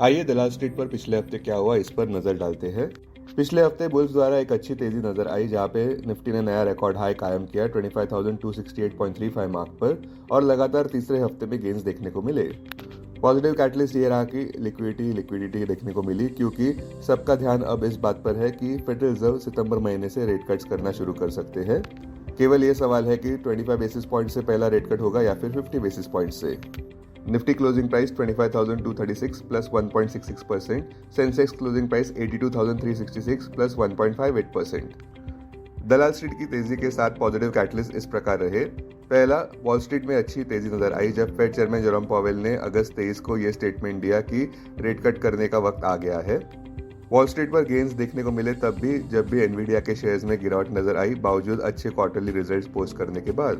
आइए दलाल स्ट्रीट पर पिछले हफ्ते क्या हुआ इस पर नजर डालते हैं। पिछले हफ्ते बुल्स द्वारा एक अच्छी तेजी नजर आई जहां पे निफ्टी ने नया रिकॉर्ड हाई कायम किया 25,268.35 मार्क पर और लगातार तीसरे हफ्ते में गेंस देखने को मिले। पॉजिटिव कैटलिस्ट ये रहा कि लिक्विडिटी देखने को मिली क्योंकि सबका ध्यान अब इस बात पर है कि फेडरल रिजर्व सितंबर महीने से रेट कट्स करना शुरू कर सकते हैं। केवल ये सवाल है कि 25 बेसिस पॉइंट से पहला रेट कट होगा या फिर 50 बेसिस पॉइंट से। Nifty closing price 25,236 plus 1.66%, Sensex closing price 82,366 plus 1.58%। दलाल स्ट्रीट की तेजी के साथ पॉजिटिव कैटलिस्ट इस प्रकार रहे। पहला, वॉल स्ट्रीट में अच्छी तेजी नजर आई जब फेड चेयरमैन जेरोम पावेल ने अगस्त 23 को यह स्टेटमेंट दिया कि रेट कट करने का वक्त आ गया है। वॉल स्ट्रीट पर गेंस देखने को मिले तब भी जब भी एनवीडिया के शेयर्स में गिरावट नजर आई बावजूद अच्छे क्वार्टरली रिजल्ट्स पोस्ट करने के बाद।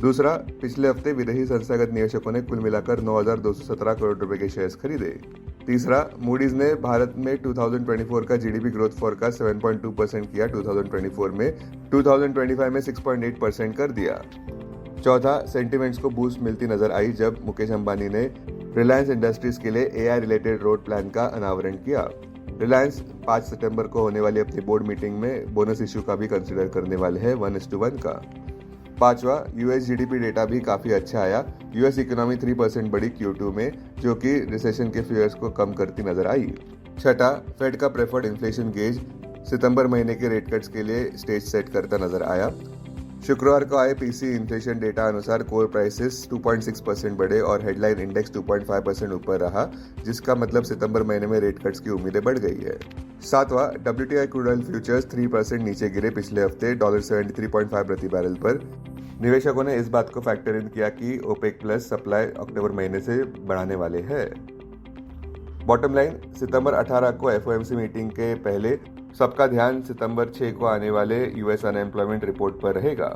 दूसरा, पिछले हफ्ते विदेशी संस्थागत निवेशकों ने कुल मिलाकर 9,217 करोड़ रुपए के शेयर्स खरीदे। तीसरा, मूडीज ने भारत में 2024 का जीडीपी ग्रोथ फोरकास्ट 7.2% किया 2024 में, 2025 में 6.8% कर दिया। चौथा, सेंटिमेंट्स को बूस्ट मिलती नजर आई जब मुकेश अंबानी ने रिलायंस इंडस्ट्रीज के लिए एआई रिलेटेड रोड प्लान का अनावरण किया। रिलायंस 5 सितंबर को होने वाली अपनी बोर्ड मीटिंग में बोनस इश्यू का भी कंसिडर करने वाले हैं 1:1 का। पांचवा, यूएस जीडीपी डेटा भी काफी अच्छा आया। यूएस इकोनॉमी 3% बढ़ी Q2 में, जो कि रिसेशन के फियर्स को कम करती नजर आई। छठा, फेड का प्रेफर्ड इन्फ्लेशन गेज सितंबर महीने के रेट कट्स के लिए स्टेज सेट करता नजर आया। शुक्रवार को आए पीसी इन्फ्लेशन डेटा अनुसार कोर प्राइसेस 2.6% बढ़े और हेडलाइन इंडेक्स 2.5% ऊपर रहा, जिसका मतलब सितंबर महीने में रेट कट्स की उम्मीदें बढ़ गई है। सातवां, WTI क्रूड ऑयल फ्यूचर्स 3% नीचे गिरे पिछले हफ्ते $73.5 प्रति बैरल पर। निवेशकों ने इस बात को फैक्टर इन किया कि ओपेक प्लस सप्लाई अक्टूबर महीने से बढ़ाने वाले हैं। बॉटम लाइन, सितंबर 18 को FOMC मीटिंग के पहले सबका ध्यान सितंबर 6 को आने वाले यूएस अनएम्प्लॉयमेंट रिपोर्ट पर रहेगा।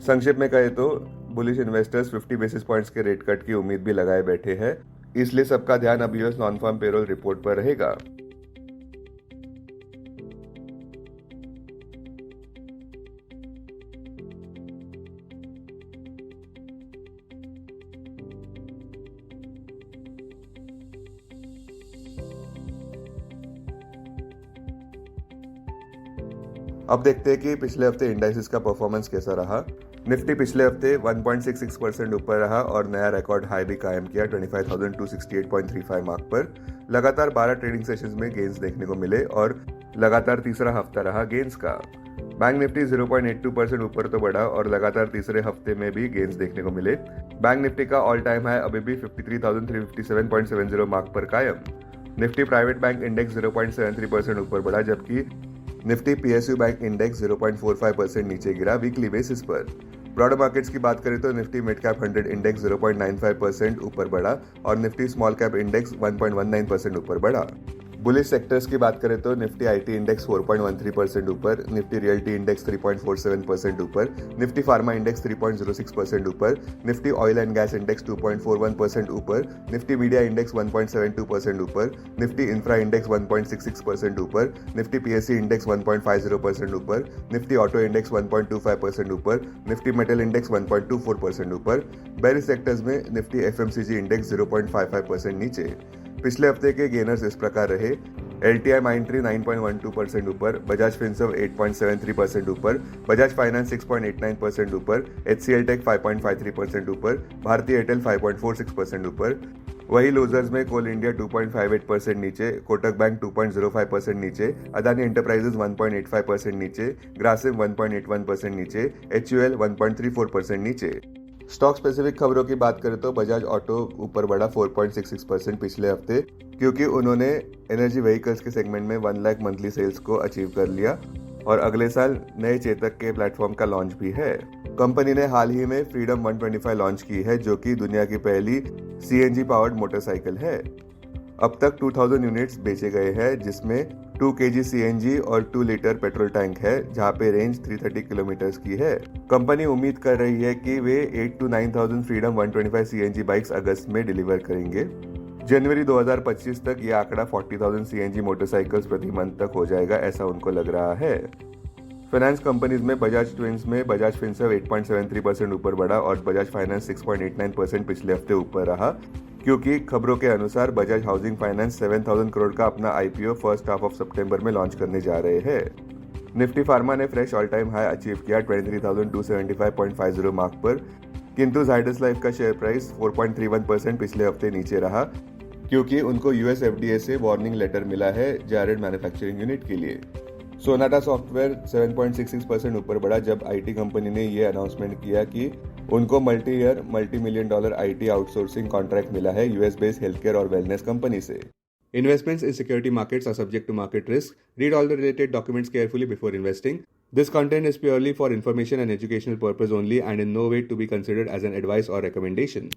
संक्षेप में कहे तो बुलिश इन्वेस्टर्स 50 बेसिस पॉइंट्स के रेट कट की उम्मीद भी लगाए बैठे हैं, इसलिए सबका ध्यान अब US non farm payroll report पर रहेगा। अब देखते हैं कि पिछले हफ्ते इंडाइसेस का परफॉर्मेंस कैसा रहा। निफ्टी पिछले हफ्ते 1.66% ऊपर रहा और नया रिकॉर्ड हाई भी कायम किया 25,268.35 मार्क पर। लगातार 12 ट्रेडिंग सेशंस में गेंस देखने को मिले और लगातार तीसरा हफ्ता रहा गेंस का। बैंक निफ्टी 0.82% ऊपर तो बढ़ा और लगातार तीसरे हफ्ते में भी गेंस देखने को मिले। बैंक निफ्टी का ऑल टाइम हाई अभी भी 53,357.70 मार्क पर कायम। निफ्टी प्राइवेट बैंक इंडेक्स 0.73% ऊपर बढ़ा जबकि निफ्टी PSU बैंक इंडेक्स 0.45% नीचे गिरा वीकली बेसिस पर। ब्रॉडर मार्केट्स की बात करें तो निफ्टी मिड कैप 100 इंडेक्स 0.95% ऊपर बढ़ा और निफ्टी स्मॉल कैप इंडेक्स 1.19% ऊपर बढ़ा। बुलिश सेक्टर्स की बात करें तो निफ्टी आईटी इंडेक्स 4.13% ऊपर, निफ्टी रियल्टी इंडेक्स 3.47% ऊपर, निफ्टी फार्मा इंडेक्स 3.06% ऊपर, Nifty oil and gas index 2.41% ऊपर, निफ्टी मीडिया इंडेक्स 1.72% ऊपर, निफ्टी इंफ्रा इंडेक्स 1.66% ऊपर, निफ्टी PSE इंडेक्स 1.50% ऊपर, निफ्टी ऑटो इंडेक्स 1.25% ऊपर, निफ्टी मेटल इंडेक्स 1.24% ऊपर। बेरिश सेक्टर्स में निफ्टी FMCG इंडेक्स 0.55% नीचे। पिछले हफ्ते के गेनर्स इस प्रकार रहे। LTI माइंट्री 9.12% ऊपर, बजाज फिनसर्व 8.73% ऊपर, बजाज फाइनेंस 6.89% ऊपर, HCL टेक 5.53% ऊपर, भारतीय एयरटेल 5.46% ऊपर। वही लूजर्स में कोल इंडिया 2.58% नीचे, कोटक बैंक 2.05% नीचे, अदानी एंटरप्राइजेज 1.85% नीचे, ग्रासिम 1.81% नीचे, HUL 1.34% नीचे। स्टॉक स्पेसिफिक खबरों की बात करें तो बजाज ऑटो ऊपर बढ़ा 4.66% पिछले हफ्ते क्योंकि उन्होंने एनर्जी व्हीकल्स के सेगमेंट में 1 लाख मंथली सेल्स को अचीव कर लिया और अगले साल नए चेतक के प्लेटफॉर्म का लॉन्च भी है। कंपनी ने हाल ही में फ्रीडम 125 लॉन्च की है जो कि दुनिया की पहली CNG पावर्ड मोटरसाइकिल है। अब तक 2000 यूनिट्स बेचे गए हैं जिसमें 2 kg CNG और 2 लीटर पेट्रोल टैंक है जहां पे रेंज 330 किलोमीटर की है। कंपनी उम्मीद कर रही है कि वे 8 to 9,000 फ्रीडम 125 CNG बाइक्स अगस्त में डिलीवर करेंगे। जनवरी 2025 तक यह आंकड़ा 40,000 CNG मोटरसाइकिल्स प्रति मंथ तक हो जाएगा ऐसा उनको लग रहा है। फाइनेंस कंपनीज में बजाज ट्विंस में बजाज फिनसर्व 8.73% ऊपर बढ़ा और बजाज फाइनेंस 6.89% पिछले हफ्ते ऊपर रहा। क्योंकि खबरों के अनुसार बजाज हाउसिंग फाइनेंस 7,000 करोड़ का अपना आईपीओ फर्स्ट हाफ ऑफ सितंबर में लॉन्च करने जा रहे हैं। निफ्टी फार्मा ने fresh all time high achieve किया 23,275.50 मार्क पर, किंतु जाइडस लाइफ का शेयर प्राइस 4.31% पिछले हफ्ते नीचे रहा, क्योंकि उनको यूएस एफडीए से वार्निंग लेटर मिला है जारेड मैन्युफैक्चरिंग यूनिट के लिए। सोनाटा सॉफ्टवेयर 7.66% ऊपर बढ़ा जब आईटी कंपनी ने यह अनाउंसमेंट किया कि उनको multi year $multi-million IT outsourcing contract मिला है यूएस बेस्ड हेल्थकेयर और वेलनेस कंपनी से। Investments in security markets are subject to market risk. Read all the related documents carefully before investing. This content is purely for information and educational purpose only and in no way to be considered as an advice or recommendation.